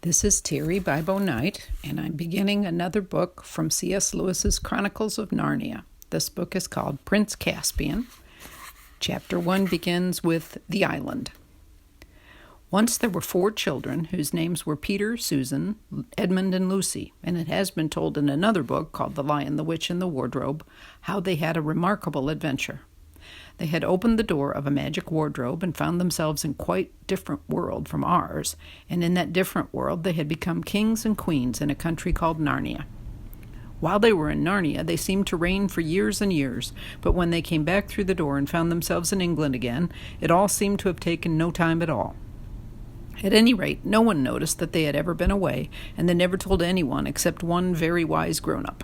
This is Terry Bibo Knight, and I'm beginning another book from C.S. Lewis's Chronicles of Narnia. This book is called Prince Caspian. Chapter 1 begins with The Island. Once there were 4 children whose names were Peter, Susan, Edmund, and Lucy, and it has been told in another book called The Lion, the Witch, and the Wardrobe how they had a remarkable adventure. They had opened the door of a magic wardrobe and found themselves in quite a different world from ours, and in that different world they had become kings and queens in a country called Narnia. While they were in Narnia, they seemed to reign for years and years, but when they came back through the door and found themselves in England again, it all seemed to have taken no time at all. At any rate, no one noticed that they had ever been away, and they never told anyone except one very wise grown-up.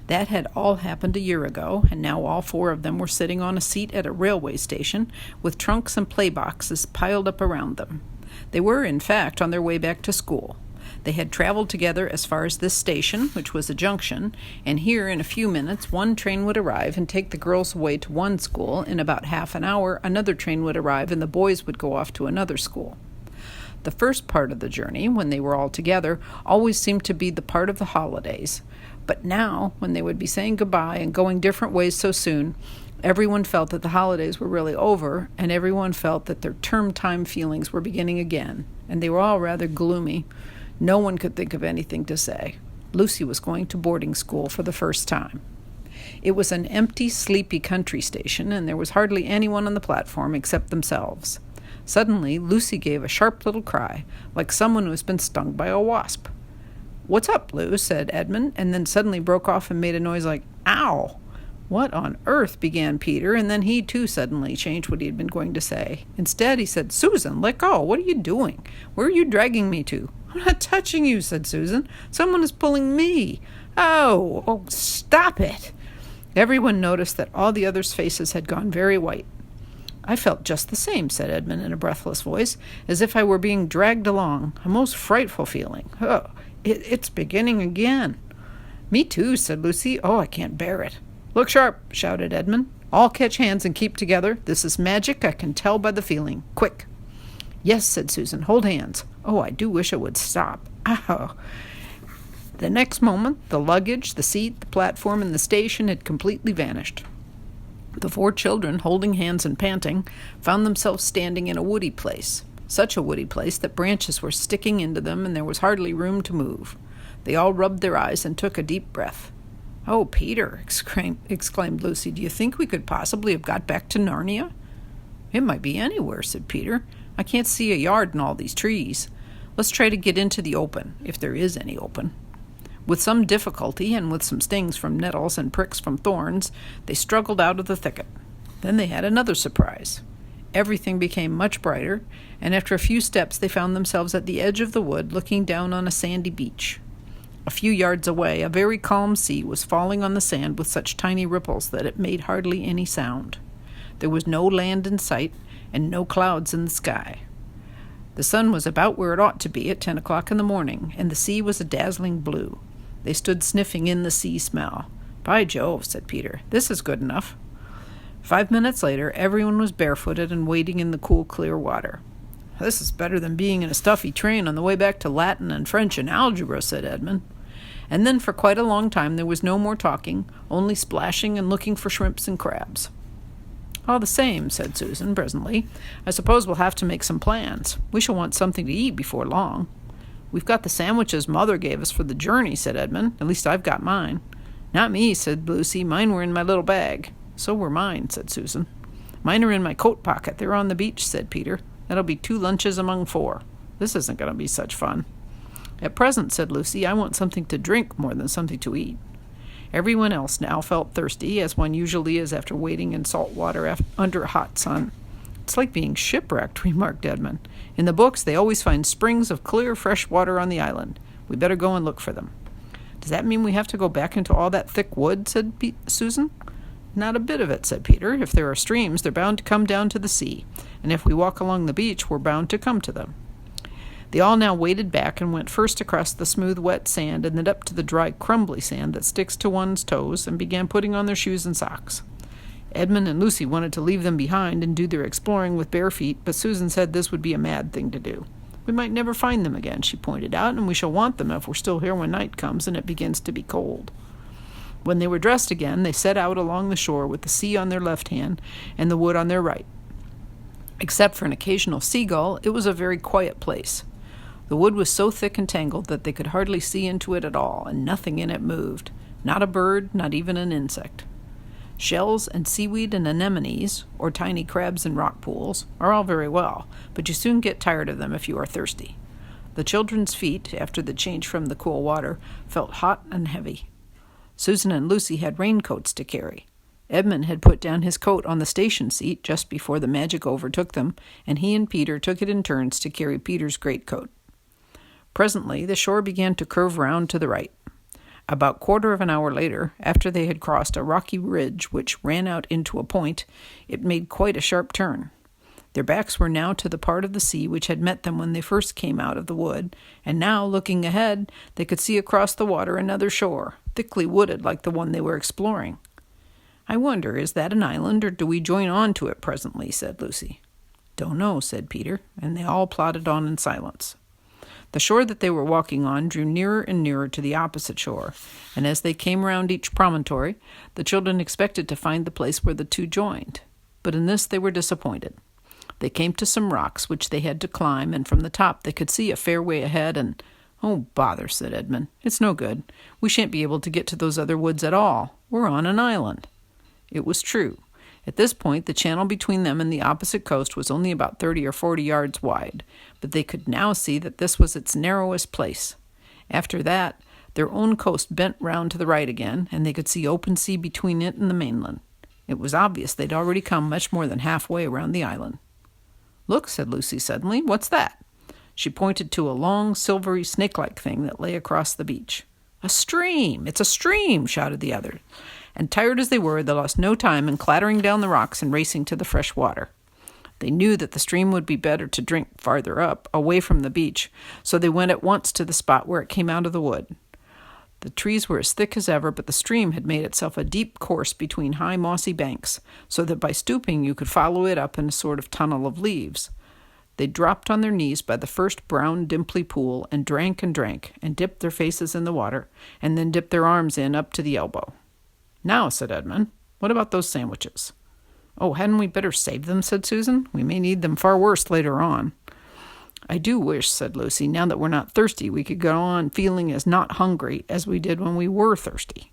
That had all happened a year ago, and now all 4 of them were sitting on a seat at a railway station with trunks and play boxes piled up around them. They were, in fact, on their way back to school. They had traveled together as far as this station, which was a junction, and here in a few minutes one train would arrive and take the girls away to one school. In about half an hour another train would arrive and the boys would go off to another school. The first part of the journey, when they were all together, always seemed to be the part of the holidays. But now, when they would be saying goodbye and going different ways so soon, everyone felt that the holidays were really over, and everyone felt that their term time feelings were beginning again, and they were all rather gloomy. No one could think of anything to say. Lucy was going to boarding school for the first time. It was an empty, sleepy country station, and there was hardly anyone on the platform except themselves. Suddenly, Lucy gave a sharp little cry, like someone who has been stung by a wasp. "What's up, Lou?" said Edmund, and then suddenly broke off and made a noise like, "Ow!" "What on earth?" began Peter, and then he too suddenly changed what he had been going to say. Instead, he said, "Susan, let go! What are you doing? Where are you dragging me to?" "I'm not touching you," said Susan. "Someone is pulling me." Oh, stop it!" Everyone noticed that all the others' faces had gone very white. "I felt just the same," said Edmund in a breathless voice, "as if I were being dragged along. A most frightful feeling. Oh, it's beginning again." "Me too," said Lucy. "Oh, I can't bear it." "Look sharp," shouted Edmund. "All catch hands and keep together. This is magic, I can tell by the feeling. Quick." "Yes," said Susan. "Hold hands. Oh, I do wish it would stop. Ow." The next moment, the luggage, the seat, the platform, and the station had completely vanished. The 4 children, holding hands and panting, found themselves standing in a woody place. Such a woody place that branches were sticking into them and there was hardly room to move. They all rubbed their eyes and took a deep breath. "Oh, Peter," exclaimed Lucy, "do you think we could possibly have got back to Narnia?" "It might be anywhere," said Peter. "I can't see a yard in all these trees. Let's try to get into the open, if there is any open." With some difficulty, and with some stings from nettles and pricks from thorns, they struggled out of the thicket. Then they had another surprise. Everything became much brighter, and after a few steps they found themselves at the edge of the wood, looking down on a sandy beach. A few yards away, a very calm sea was falling on the sand with such tiny ripples that it made hardly any sound. There was no land in sight, and no clouds in the sky. The sun was about where it ought to be at 10 o'clock in the morning, and the sea was a dazzling blue. They stood sniffing in the sea smell. "By Jove," said Peter, "this is good enough." 5 minutes later, everyone was barefooted and wading in the cool, clear water. "This is better than being in a stuffy train on the way back to Latin and French and algebra," said Edmund. And then for quite a long time there was no more talking, only splashing and looking for shrimps and crabs. "All the same," said Susan presently, "I suppose we'll have to make some plans. We shall want something to eat before long." "We've got the sandwiches Mother gave us for the journey," said Edmund. "At least I've got mine." "Not me," said Lucy. "Mine were in my little bag." "So were mine," said Susan. "Mine are in my coat pocket. They're on the beach," said Peter. "That'll be 2 lunches among 4. This isn't going to be such fun." "At present," said Lucy, "I want something to drink more than something to eat." Everyone else now felt thirsty, as one usually is after wading in salt water under a hot sun. "It's like being shipwrecked," remarked Edmund. "In the books they always find springs of clear, fresh water on the island. We better go and look for them." "Does that mean we have to go back into all that thick wood?" said Susan. "Not a bit of it," said Peter. "If there are streams, they're bound to come down to the sea, and if we walk along the beach, we're bound to come to them." They all now waded back and went first across the smooth, wet sand and then up to the dry, crumbly sand that sticks to one's toes, and began putting on their shoes and socks. Edmund and Lucy wanted to leave them behind and do their exploring with bare feet, but Susan said this would be a mad thing to do. We might never find them again, she pointed out, and we shall want them if we're still here when night comes and it begins to be cold. When they were dressed again, they set out along the shore with the sea on their left hand and the wood on their right. Except for an occasional seagull, it was a very quiet place. The wood was so thick and tangled that they could hardly see into it at all, and nothing in it moved. Not a bird, not even an insect. Shells and seaweed and anemones, or tiny crabs in rock pools, are all very well, but you soon get tired of them if you are thirsty. The children's feet, after the change from the cool water, felt hot and heavy. Susan and Lucy had raincoats to carry. Edmund had put down his coat on the station seat just before the magic overtook them, and he and Peter took it in turns to carry Peter's greatcoat. Presently, the shore began to curve round to the right. About quarter of an hour later, after they had crossed a rocky ridge which ran out into a point, it made quite a sharp turn. Their backs were now to the part of the sea which had met them when they first came out of the wood, and now, looking ahead, they could see across the water another shore, thickly wooded like the one they were exploring. "I wonder, is that an island, or do we join on to it presently?" said Lucy. "Don't know," said Peter, and they all plodded on in silence. The shore that they were walking on drew nearer and nearer to the opposite shore, and as they came round each promontory, the children expected to find the place where the two joined. But in this they were disappointed. They came to some rocks which they had to climb, and from the top they could see a fair way ahead, and "Oh, bother," said Edmund. "It's no good. We shan't be able to get to those other woods at all. We're on an island." It was true. At this point, the channel between them and the opposite coast was only about 30 or 40 yards wide, but they could now see that this was its narrowest place. After that, their own coast bent round to the right again, and they could see open sea between it and the mainland. It was obvious they'd already come much more than halfway around the island. "Look," said Lucy suddenly. "What's that?" She pointed to a long, silvery, snake-like thing that lay across the beach. "A stream! It's a stream!" shouted the others. And tired as they were, they lost no time in clattering down the rocks and racing to the fresh water. They knew that the stream would be better to drink farther up, away from the beach, so they went at once to the spot where it came out of the wood. The trees were as thick as ever, but the stream had made itself a deep course between high mossy banks, so that by stooping you could follow it up in a sort of tunnel of leaves. They dropped on their knees by the first brown, dimply pool and drank, and dipped their faces in the water, and then dipped their arms in up to the elbow. "Now," said Edmund, "what about those sandwiches?" "Oh, hadn't we better save them?" said Susan. "We may need them far worse later on." "I do wish," said Lucy, "now that we're not thirsty, we could go on feeling as not hungry as we did when we were thirsty."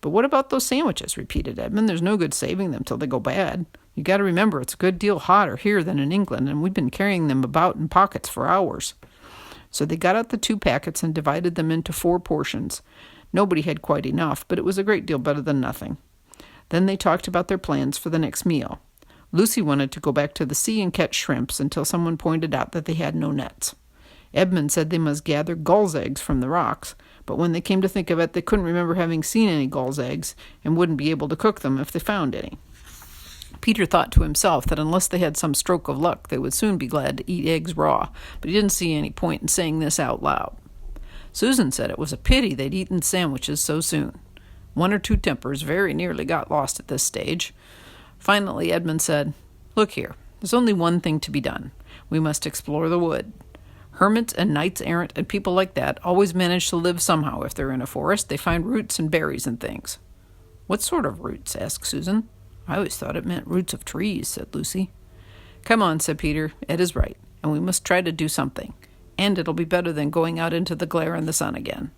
"But what about those sandwiches?" repeated Edmund. "There's no good saving them till they go bad. You got to remember it's a good deal hotter here than in England, and we've been carrying them about in pockets for hours." So they got out the 2 packets and divided them into 4 portions. Nobody had quite enough, but it was a great deal better than nothing. Then they talked about their plans for the next meal. Lucy wanted to go back to the sea and catch shrimps until someone pointed out that they had no nets. Edmund said they must gather gulls' eggs from the rocks, but when they came to think of it, they couldn't remember having seen any gulls' eggs and wouldn't be able to cook them if they found any. Peter thought to himself that unless they had some stroke of luck, they would soon be glad to eat eggs raw, but he didn't see any point in saying this out loud. Susan said it was a pity they'd eaten sandwiches so soon. 1 or 2 tempers very nearly got lost at this stage. Finally, Edmund said, "Look here, there's only one thing to be done. We must explore the wood. Hermits and knights-errant and people like that always manage to live somehow if they're in a forest. They find roots and berries and things." "What sort of roots?" asked Susan. "I always thought it meant roots of trees," said Lucy. "Come on," said Peter. "Ed is right, and we must try to do something. And it'll be better than going out into the glare and the sun again."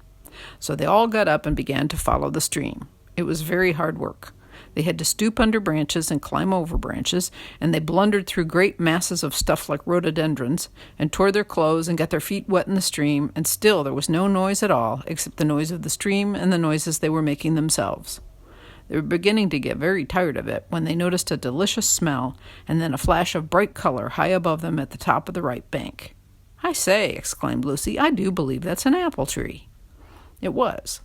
So they all got up and began to follow the stream. It was very hard work. They had to stoop under branches and climb over branches, and they blundered through great masses of stuff like rhododendrons, and tore their clothes and got their feet wet in the stream, and still there was no noise at all, except the noise of the stream and the noises they were making themselves. They were beginning to get very tired of it when they noticed a delicious smell, and then a flash of bright color high above them at the top of the right bank. "I say," exclaimed Lucy, "I do believe that's an apple tree." It was.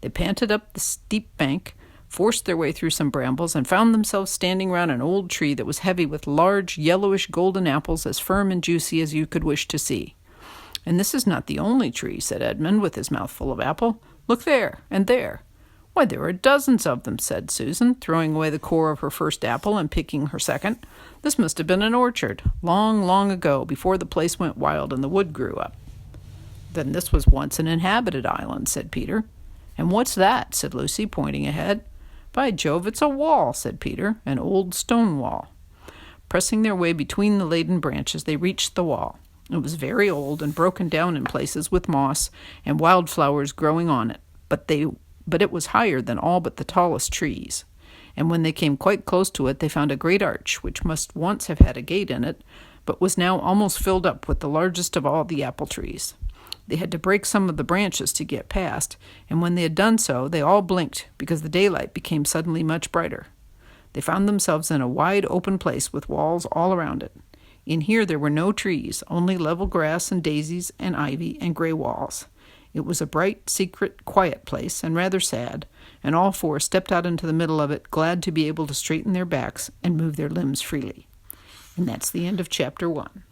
They panted up the steep bank, forced their way through some brambles, and found themselves standing round an old tree that was heavy with large, yellowish golden apples as firm and juicy as you could wish to see. "And this is not the only tree," said Edmund, with his mouth full of apple. "Look there, and there. "Why, there are dozens of them," said Susan, throwing away the core of her first apple and picking her second. "This must have been an orchard, long, long ago, before the place went wild and the wood grew up." "Then this was once an inhabited island," said Peter. "And what's that?" said Lucy, pointing ahead. "By Jove, it's a wall," said Peter, "an old stone wall." Pressing their way between the laden branches, they reached the wall. It was very old and broken down in places with moss and wildflowers growing on it, but it was higher than all but the tallest trees. And when they came quite close to it, they found a great arch, which must once have had a gate in it, but was now almost filled up with the largest of all the apple trees. They had to break some of the branches to get past, and when they had done so, they all blinked because the daylight became suddenly much brighter. They found themselves in a wide open place with walls all around it. In here there were no trees, only level grass and daisies and ivy and gray walls. It was a bright, secret, quiet place, and rather sad, and all four stepped out into the middle of it, glad to be able to straighten their backs and move their limbs freely. And that's the end of Chapter 1.